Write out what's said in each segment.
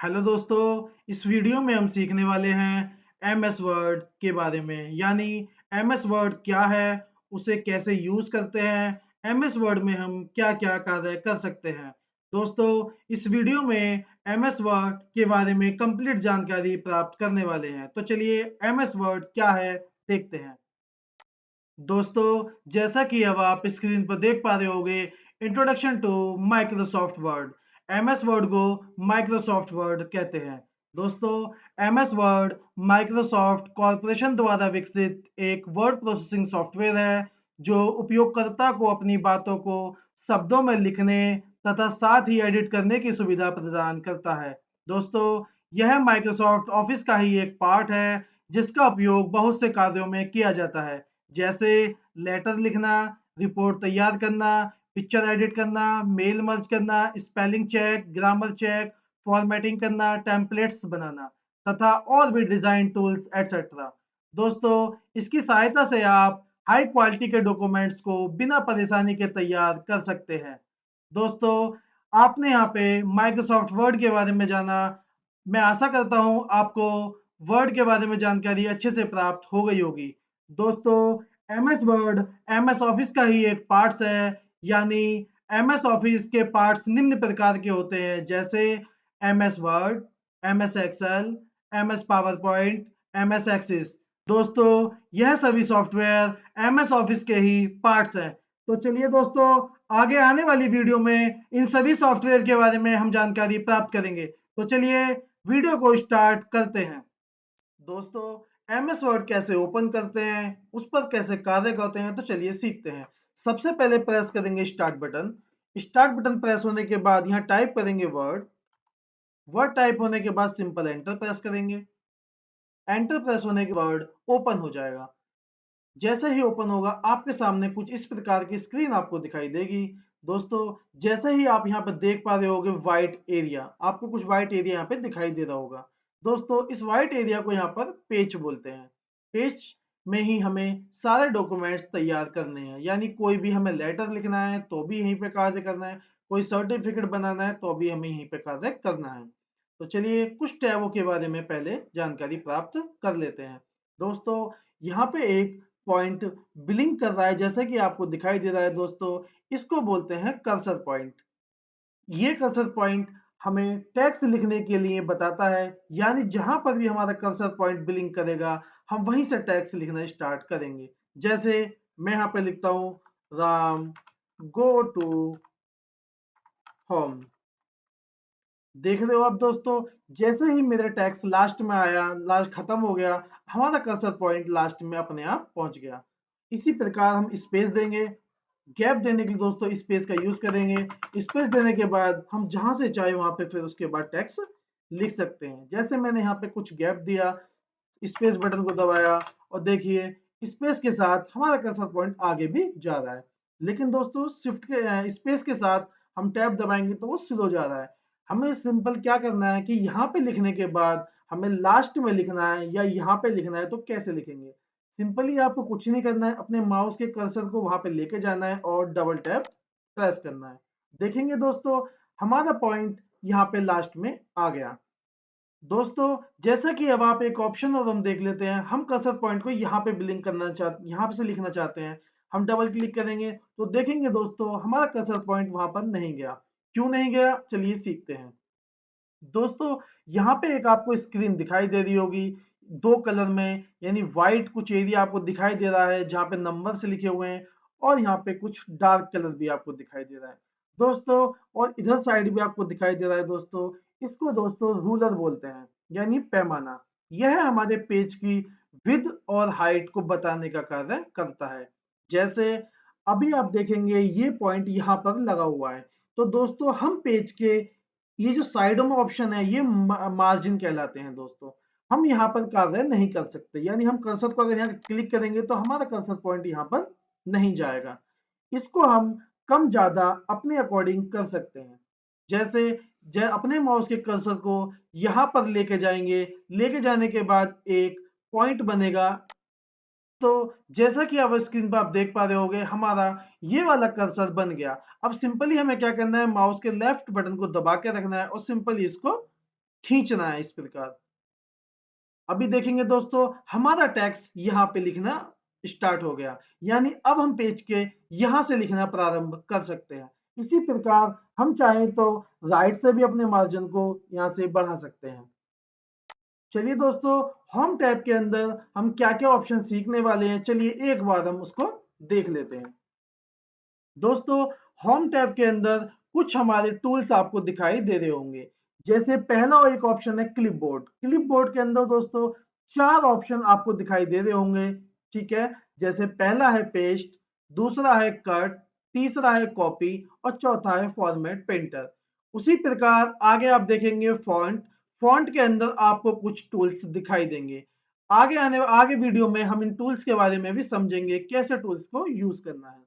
Hello दोस्तों, इस video में हम सीखने वाले हैं एमएस वर्ड के बारे में। यानी एमएस वर्ड क्या है, उसे कैसे यूज करते हैं, एमएस वर्ड में हम क्या-क्या कार्य कर सकते हैं। दोस्तों, इस वीडियो में एमएस वर्ड के बारे में कंप्लीट जानकारी प्राप्त करने वाले हैं। तो चलिए एमएस वर्ड क्या है देखते हैं। दोस्तों, जैसा कि अब आप स्क्रीन पर देख पा रहे होंगे, introduction to Microsoft Word. MS Word को माइक्रोसॉफ्ट वर्ड कहते हैं। दोस्तों, एमएस वर्ड माइक्रोसॉफ्ट कॉर्पोरेशन द्वारा विकसित एक वर्ड प्रोसेसिंग सॉफ्टवेयर है जो उपयोगकर्ता को अपनी बातों को शब्दों में लिखने तथा साथ ही एडिट करने की सुविधा प्रदान करता है। दोस्तों, यह माइक्रोसॉफ्ट ऑफिस का ही एक पार्ट है जिसका उपयोग बहुत से कार्यों में किया जाता है, जैसे लेटर लिखना, रिपोर्ट तैयार करना, पिक्चर एडिट करना, मेल मर्ज करना, spelling check, grammar check, formatting करना, टेम्पलेट्स बनाना तथा और भी डिजाइन टूल्स एटसेट्रा। दोस्तों, इसकी सहायता से आप हाई क्वालिटी के डॉक्यूमेंट्स को बिना परेशानी के तैयार कर सकते हैं। दोस्तों, आपने यहाँ पे माइक्रोसॉफ्ट वर्ड के बारे में जाना। मैं आशा करता हूँ आपको वर्ड के बारे में जानकारी अच्छे से प्राप्त हो गई होगी। दोस्तों, एमएस वर्ड एमएस ऑफिस का ही एक पार्ट्स है। यानी एमएस ऑफिस के पार्ट्स निम्न प्रकार के होते हैं, जैसे MS Word, MS Excel, MS PowerPoint, MS Access. दोस्तों, यह सभी सॉफ्टवेयर एमएस ऑफिस के ही पार्ट्स हैं। तो चलिए दोस्तों, आगे आने वाली वीडियो में इन सभी सॉफ्टवेयर के बारे में हम जानकारी प्राप्त करेंगे। तो चलिए वीडियो को स्टार्ट करते हैं। दोस्तों, एमएस वर्ड कैसे ओपन करते हैं, उस पर कैसे कार्य करते हैं, तो चलिए सीखते हैं। सबसे पहले प्रेस करेंगे start button. Start button press होने के बाद यहाँ टाइप करेंगे वर्ड। वर्ड टाइप होने के बाद सिंपल एंटर प्रेस करेंगे। एंटर प्रेस होने के बाद ओपन हो जाएगा। जैसे ही ओपन होगा आपके सामने कुछ इस प्रकार की स्क्रीन आपको दिखाई देगी। दोस्तों, जैसे ही आप यहाँ पे देख पा रहे होगे व्हाइट एरिया, आपको कुछ व्हाइट एरिया यहाँ पे दिखाई दे रहा होगा। दोस्तों, इस व्हाइट एरिया को यहाँ पर पेज बोलते हैं। पेज में ही हमें सारे डॉक्यूमेंट्स तैयार करने हैं। यानी कोई भी हमें लेटर लिखना है तो भी यहीं पे कार्य करना है, कोई सर्टिफिकेट बनाना है तो भी हमें यहीं पे कार्य करना है। तो चलिए कुछ टैबों के बारे में पहले जानकारी प्राप्त कर लेते हैं। दोस्तों, यहाँ पे एक पॉइंट ब्लिंक कर रहा है, जैसा कि आपको दिखाई दे रहा है। दोस्तों, इसको बोलते हैं कर्सर पॉइंट। ये कर्सर पॉइंट हमें टेक्स्ट लिखने के लिए बताता है। यानी जहां पर भी हमारा कर्सर पॉइंट ब्लिंक करेगा, हम वहीं से टेक्स्ट लिखना स्टार्ट करेंगे। जैसे मैं यहाँ पे लिखता हूँ, राम गो टू होम। देख रहे हो आप दोस्तों, जैसे ही मेरा टेक्स्ट लास्ट में आया, लास्ट खत्म हो गया, हमारा कर्सर पॉइंट लास्ट में अपने आप पहुंच गया। इसी प्रकार हम स्पेस देंगे। गैप देने के लिए दोस्तों स्पेस का यूज करेंगे। स्पेस देने के बाद हम जहां से चाहे वहां पे फिर उसके बाद टेक्स्ट लिख सकते हैं। जैसे मैंने यहाँ पे कुछ गैप दिया, स्पेस बटन को दबाया, और देखिए स्पेस के साथ हमारा कर्सर पॉइंट आगे भी जा रहा है। लेकिन दोस्तों शिफ्ट के स्पेस के साथ हम टैब दबाएंगे तो वो स्लो जा रहा है। हमें सिंपल क्या करना है कि यहाँ पे लिखने के बाद हमें लास्ट में लिखना है या यहाँ पे लिखना है, तो कैसे लिखेंगे? सिंपली आपको कुछ नहीं करना है, अपने माउस के कर्सर को वहां पे लेके जाना है और डबल टैप प्रेस करना है। देखेंगे दोस्तों, हमारा पॉइंट यहाँ पे लास्ट में आ गया। दोस्तों, जैसा कि अब आप एक ऑप्शन और हम देख लेते हैं, हम कर्सर पॉइंट को यहाँ पे ब्लिंक करना चाहते, यहाँ से लिखना चाहते हैं। हम डबल क्लिक करेंगे तो देखेंगे दोस्तों हमारा कर्सर पॉइंट वहां पर नहीं गया। क्यों नहीं गया, चलिए सीखते हैं। दोस्तों, यहाँ पे एक आपको स्क्रीन दिखाई दे रही होगी दो कलर में। यानी व्हाइट कुछ एरिया आपको दिखाई दे रहा है जहाँ पे नंबर से लिखे हुए हैं, और यहाँ पे कुछ डार्क कलर भी आपको दिखाई दे रहा है दोस्तों। और इधर साइड भी आपको दिखाई दे रहा है दोस्तों। इसको दोस्तों रूलर बोलते हैं, यानी पैमाना। यह हमारे पेज की विड्थ और हाइट को बताने का कार्य करता है। जैसे अभी आप देखेंगे ये पॉइंट यहाँ पर लगा हुआ है। तो दोस्तों, हम पेज के ये जो साइडों में ऑप्शन है ये मार्जिन कहलाते हैं दोस्तों। हम यहाँ पर कार्य नहीं कर सकते। यानी हम कर्सर को अगर यहाँ क्लिक करेंगे तो हमारा कर्सर पॉइंट यहाँ पर नहीं जाएगा। इसको हम कम ज्यादा अपने अकॉर्डिंग कर सकते हैं। जैसे अपने माउस के कर्सर को यहाँ पर लेके जाएंगे, लेके जाने के बाद एक पॉइंट बनेगा। तो जैसा कि अब स्क्रीन पर आप देख पा रहे होगे, हमारा ये वाला कर्सर बन गया। अब सिंपली हमें क्या करना है, माउस के लेफ्ट बटन को दबा के रखना है और सिंपली इसको खींचना है इस प्रकार। अभी देखेंगे दोस्तों हमारा टेक्स्ट यहाँ पे लिखना स्टार्ट हो गया, यानी अब हम पेज के यहाँ से लिखना प्रारंभ कर सकते हैं। इसी प्रकार हम चाहें तो राइट से भी अपने मार्जिन को यहाँ से बढ़ा सकते हैं। चलिए दोस्तों, होम टैब के अंदर हम क्या क्या ऑप्शन सीखने वाले हैं, चलिए एक बार हम उसको देख लेते हैं। दोस्तों, होम टैब के अंदर कुछ हमारे टूल्स आपको दिखाई दे रहे होंगे। जैसे पहला एक ऑप्शन है क्लिपबोर्ड। क्लिपबोर्ड के अंदर दोस्तों 4 ऑप्शन आपको दिखाई दे रहे होंगे, ठीक है। जैसे पहला है पेस्ट, दूसरा है कट, तीसरा है कॉपी और चौथा है फॉर्मेट पेंटर। उसी प्रकार आगे आप देखेंगे फॉन्ट। फॉन्ट के अंदर आपको कुछ टूल्स दिखाई देंगे। आगे वीडियो में हम इन टूल्स के बारे में भी समझेंगे, कैसे टूल्स को यूज करना है।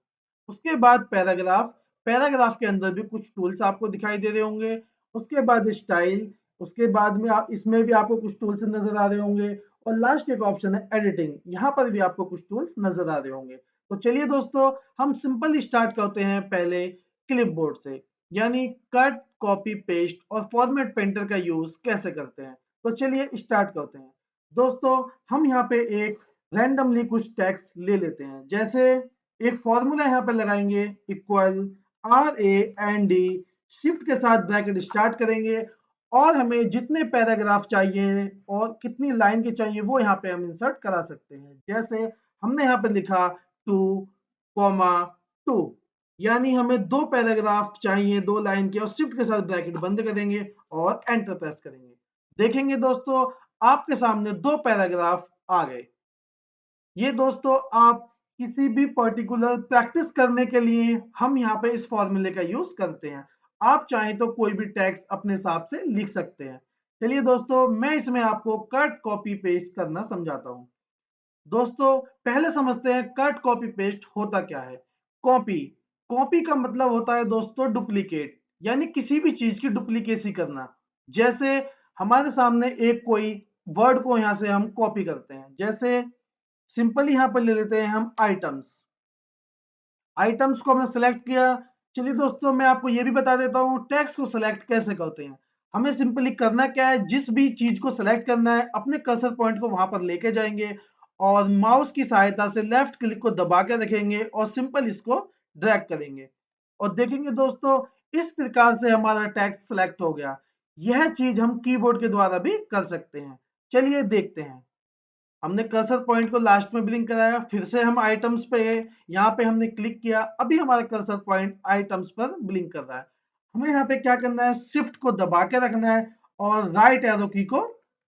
उसके बाद पैराग्राफ। पैराग्राफ के अंदर भी कुछ टूल्स आपको दिखाई दे रहे होंगे। उसके बाद स्टाइल। उसके बाद में आप इसमें भी आपको कुछ टूल्स नजर आ रहे होंगे। और लास्ट एक ऑप्शन है एडिटिंग, यहाँ पर भी आपको कुछ टूल्स नजर आ रहे होंगे। तो चलिए दोस्तों, हम सिंपल स्टार्ट करते हैं पहले क्लिपबोर्ड से, यानी कट, कॉपी, पेस्ट और फॉर्मेट पेंटर का यूज कैसे करते हैं। तो चलिए स्टार्ट करते हैं। दोस्तों, हम यहाँ पे एक रैंडमली कुछ टेक्स्ट ले लेते हैं। जैसे एक फॉर्मूला यहाँ पे लगाएंगे, इक्वल RAND, शिफ्ट के साथ ब्रैकेट स्टार्ट करेंगे और हमें जितने पैराग्राफ चाहिए और कितनी लाइन के चाहिए वो यहाँ पे हम इंसर्ट करा सकते हैं। जैसे हमने यहाँ पे लिखा 2, 2, यानी हमें 2 पैराग्राफ चाहिए 2 लाइन के, और शिफ्ट के साथ ब्रैकेट बंद करेंगे और एंटर प्रेस करेंगे। देखेंगे दोस्तों, आपके सामने 2 पैराग्राफ आ गए। ये दोस्तों आप किसी भी पर्टिकुलर प्रैक्टिस करने के लिए हम यहाँ पे इस फॉर्मूले का यूज करते हैं। आप चाहें तो कोई भी टेक्स्ट अपने हिसाब से लिख सकते हैं। चलिए दोस्तों, मैं इसमें आपको कट, कॉपी, पेस्ट करना समझाता हूँ। दोस्तों, पहले समझते हैं कट, कॉपी, पेस्ट होता क्या है। कॉपी, कॉपी का मतलब होता है दोस्तों डुप्लीकेट, यानी किसी भी चीज की डुप्लीकेसी करना। जैसे हमारे सामने एक कोई वर्ड को यहाँ से हम कॉपी करते हैं। जैसे सिंपली यहाँ पर ले लेते हैं हम आइटम्स। आइटम्स को हमने सेलेक्ट किया। चलिए दोस्तों, मैं आपको ये भी बता देता हूँ टेक्स्ट को सेलेक्ट कैसे करते हैं। हमें सिंपली करना क्या है, जिस भी चीज को सेलेक्ट करना है अपने कर्सर पॉइंट को वहां पर लेके जाएंगे और माउस की सहायता से लेफ्ट क्लिक को दबा के रखेंगे और सिंपल इसको ड्रैग करेंगे और देखेंगे दोस्तों इस प्रकार से हमारा टेक्स्ट सेलेक्ट हो गया। यह चीज हम कीबोर्ड के द्वारा भी कर सकते हैं। चलिए देखते हैं। हमने कर्सर पॉइंट को लास्ट में ब्लिंक कराया, फिर से हम आइटम्स पे गए, यहाँ पे हमने क्लिक किया, अभी हमारा कर्सर पॉइंट आइटम्स पर ब्लिंक कर रहा है। हमें यहाँ पे क्या करना है, शिफ्ट को दबा के रखना है और राइट एरो की को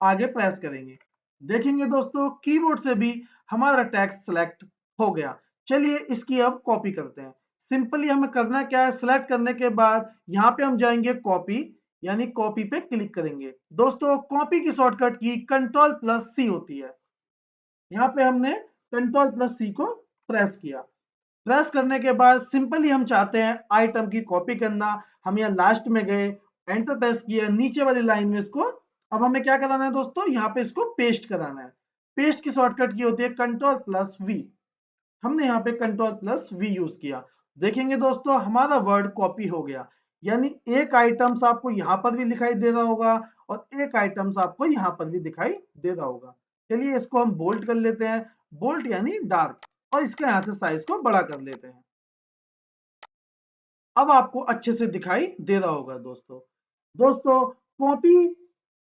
आगे प्रेस करेंगे। देखेंगे दोस्तों कीबोर्ड से भी हमारा टेक्स्ट सेलेक्ट हो गया। चलिए इसकी अब कॉपी करते हैं। सिंपली हमें करना क्या है, सिलेक्ट करने के बाद यहाँ पे हम जाएंगे कॉपी, यानी कॉपी पे क्लिक करेंगे। दोस्तों, कॉपी की शॉर्टकट की Ctrl+C होती है। यहाँ पे हमने Ctrl+C को प्रेस किया। प्रेस करने के बाद सिंपली हम चाहते हैं आइटम की कॉपी करना। हम यहाँ लास्ट में गए, एंटर प्रेस किया, नीचे वाली लाइन में इसको अब हमें क्या कराना है दोस्तों, यहाँ पे इसको पेस्ट कराना है। पेस्ट की शॉर्टकट की होती है Ctrl+V। हमने यहाँ पे Ctrl+V यूज किया। देखेंगे दोस्तों हमारा वर्ड कॉपी हो गया, यानी एक आइटम्स आपको यहाँ पर भी दिखाई दे रहा होगा और एक आइटम्स आपको यहाँ पर भी दिखाई दे रहा होगा। चलिए इसको हम बोल्ड कर लेते हैं, बोल्ड यानी डार्क, और इसके यहाँ से साइज को बड़ा कर लेते हैं। अब आपको अच्छे से दिखाई दे रहा होगा दोस्तों। दोस्तों, कॉपी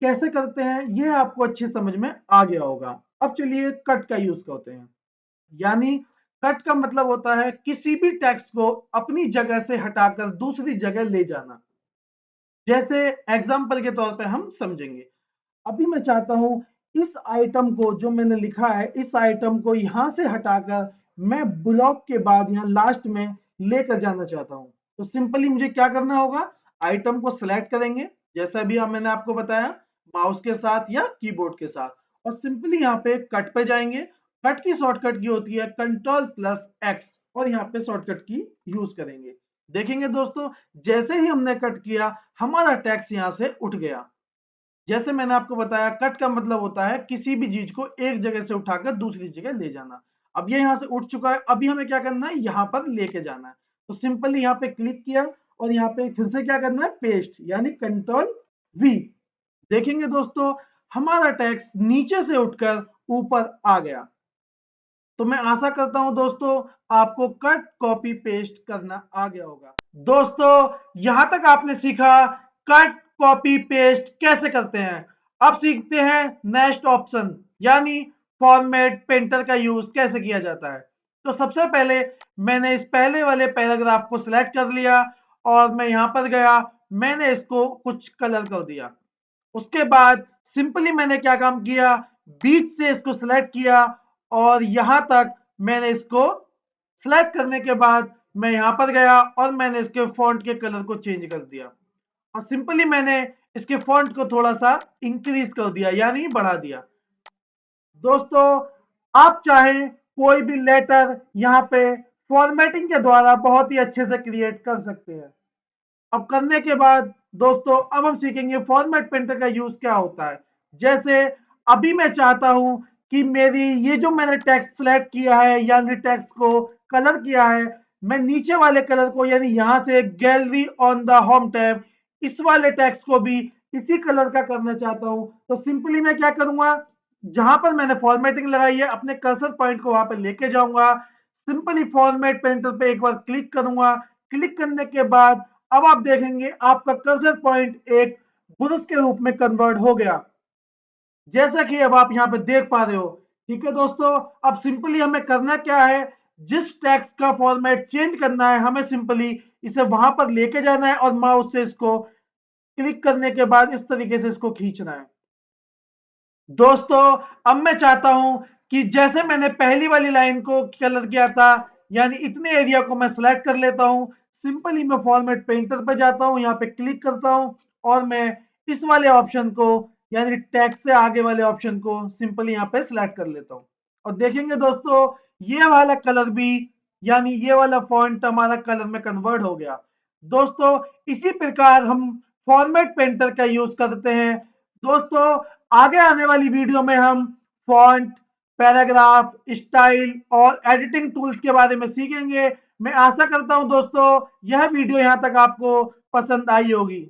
कैसे करते हैं ये आपको अच्छे समझ में आ गया होगा। अब चलिए कट का यूज करते हैं, यानी कट का मतलब होता है किसी भी टेक्स्ट को अपनी जगह से हटाकर दूसरी जगह ले जाना। जैसे एग्जाम्पल के तौर पे हम समझेंगे। अभी मैं चाहता हूं इस आइटम को जो मैंने लिखा है, इस आइटम को यहां से हटाकर मैं ब्लॉक के बाद यहां लास्ट में लेकर जाना चाहता हूं। तो सिंपली मुझे क्या करना होगा, आइटम को सिलेक्ट करेंगे जैसा भी मैंने आपको बताया, माउस के साथ या कीबोर्ड के साथ, और सिंपली यहाँ पे कट पे जाएंगे। कट की शॉर्टकट की होती है Ctrl+X और यहाँ पे शॉर्टकट की यूज करेंगे। देखेंगे दोस्तों जैसे ही हमने कट किया हमारा टेक्स्ट यहाँ से उठ गया। जैसे मैंने आपको बताया कट का मतलब होता है किसी भी चीज को एक जगह से उठाकर दूसरी जगह ले जाना। अब ये यहाँ से उठ चुका है, अभी हमें क्या करना है, यहाँ पर लेके जाना है। तो सिंपली यहाँ पे क्लिक किया और यहाँ पे फिर से क्या करना है, पेस्ट, यानी Ctrl+V। देखेंगे दोस्तों हमारा टेक्स्ट नीचे से उठकर ऊपर आ गया। तो मैं आशा करता हूं दोस्तों आपको कट कॉपी पेस्ट करना आ गया होगा। दोस्तों यहां तक आपने सीखा कट कॉपी पेस्ट कैसे करते हैं। अब सीखते हैं नेक्स्ट ऑप्शन यानी फॉर्मेट पेंटर का यूज कैसे किया जाता है। तो सबसे पहले मैंने इस पहले वाले पैराग्राफ को सिलेक्ट कर लिया और मैं यहां पर गया, मैंने इसको कुछ कलर कर दिया। उसके बाद सिंपली मैंने क्या काम किया, बीच से इसको सिलेक्ट किया और यहां तक मैंने इसको सिलेक्ट करने के बाद मैं यहां पर गया और मैंने इसके फॉन्ट के कलर को चेंज कर दिया और सिंपली मैंने इसके फॉन्ट को थोड़ा सा इंक्रीज कर दिया यानी बढ़ा दिया। दोस्तों आप चाहें कोई भी लेटर यहाँ पे फॉर्मेटिंग के द्वारा बहुत ही अच्छे से क्रिएट कर सकते हैं। अब करने के बाद दोस्तों अब हम सीखेंगे फॉर्मेट पेंटर का यूज क्या होता है। जैसे अभी मैं चाहता हूं कि मेरी ये जो मैंने टेक्स्ट सेलेक्ट किया है यानी टेक्स्ट को कलर किया है, मैं नीचे वाले कलर को यानी यहां से gallery on the home tab इस वाले टेक्स्ट को भी इसी कलर का करना चाहता हूं। तो सिंपली मैं क्या करूंगा, जहां पर मैंने फॉर्मेटिंग लगाई है अपने कर्सर पॉइंट को वहां पर लेके जाऊंगा, सिंपली फॉर्मेट पेंटर पे एक बार क्लिक करूंगा। क्लिक करने के बाद अब आप देखेंगे आपका कर्सर पॉइंट एक बुरुज के रूप में कन्वर्ट हो गया, जैसा कि अब आप यहाँ पे देख पा रहे हो। ठीक है दोस्तों, अब सिंपली हमें करना क्या है, जिस टेक्स्ट का फॉर्मेट चेंज करना है हमें सिंपली इसे वहां पर लेके जाना है और माउस से इसको क्लिक करने के बाद इस तरीके से इसको खींचना है। दोस्तों अब मैं चाहता हूं कि जैसे मैंने पहली वाली लाइन को कलर किया था यानी इतने एरिया को मैं सिलेक्ट कर लेता हूं, सिंपली मैं फॉर्मेट पेंटर पे जाता हूं, यहाँ पे क्लिक करता हूं और मैं इस वाले ऑप्शन को यानी टेक्स्ट से आगे वाले ऑप्शन को सिंपली यहाँ पे सिलेक्ट कर लेता हूं और देखेंगे दोस्तों ये वाला कलर भी यानी ये वाला फॉन्ट हमारा कलर में कन्वर्ट हो गया। दोस्तों इसी प्रकार हम फॉर्मेट पेंटर का यूज करते हैं। दोस्तों आगे आने वाली वीडियो में हम फॉन्ट, पैराग्राफ, स्टाइल और एडिटिंग टूल्स के बारे में सीखेंगे। मैं आशा करता हूं दोस्तों यह वीडियो यहां तक आपको पसंद आई होगी।